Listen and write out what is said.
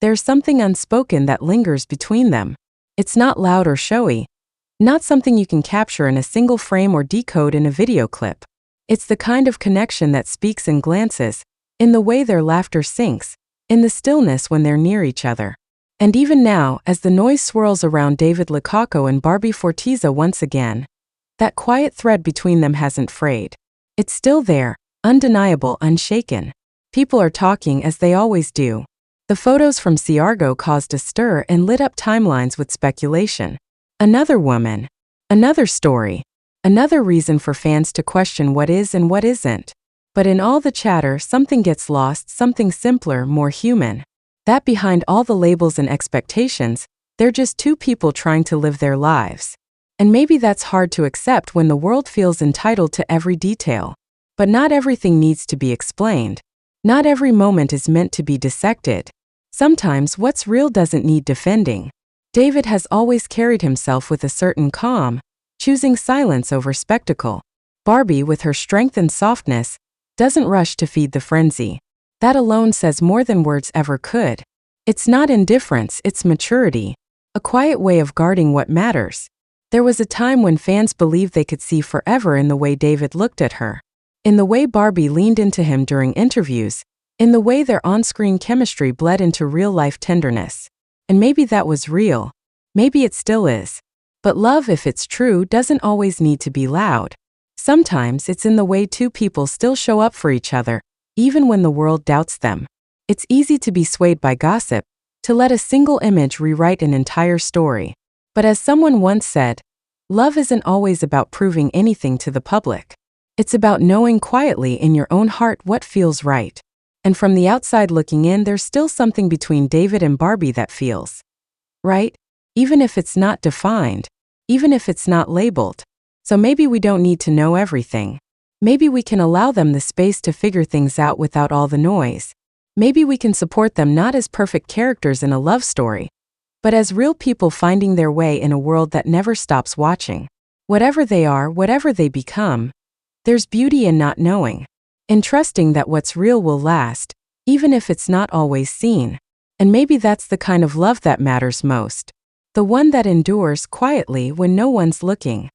There's something unspoken that lingers between them. It's not loud or showy, not something you can capture in a single frame or decode in a video clip. It's the kind of connection that speaks in glances, in the way their laughter sinks, in the stillness when they're near each other. And even now, as the noise swirls around David Licacco and Barbie Forteza once again, that quiet thread between them hasn't frayed. It's still there, undeniable, unshaken. People are talking as they always do. The photos from Siargao caused a stir and lit up timelines with speculation. Another woman. Another story. Another reason for fans to question what is and what isn't. But in all the chatter, something gets lost, something simpler, more human. That behind all the labels and expectations, they're just two people trying to live their lives. And maybe that's hard to accept when the world feels entitled to every detail. But not everything needs to be explained. Not every moment is meant to be dissected. Sometimes what's real doesn't need defending. David has always carried himself with a certain calm, choosing silence over spectacle. Barbie, with her strength and softness, doesn't rush to feed the frenzy. That alone says more than words ever could. It's not indifference, it's maturity. A quiet way of guarding what matters. There was a time when fans believed they could see forever in the way David looked at her. In the way Barbie leaned into him during interviews. In the way their on-screen chemistry bled into real-life tenderness. And maybe that was real. Maybe it still is. But love, if it's true, doesn't always need to be loud. Sometimes it's in the way two people still show up for each other, even when the world doubts them. It's easy to be swayed by gossip, to let a single image rewrite an entire story. But as someone once said, love isn't always about proving anything to the public. It's about knowing quietly in your own heart what feels right. And from the outside looking in, there's still something between David and Barbie that feels right, even if it's not defined, even if it's not labeled. So maybe we don't need to know everything. Maybe we can allow them the space to figure things out without all the noise. Maybe we can support them not as perfect characters in a love story, but as real people finding their way in a world that never stops watching. Whatever they are, whatever they become, there's beauty in not knowing, in trusting that what's real will last, even if it's not always seen. And maybe that's the kind of love that matters most. The one that endures quietly when no one's looking.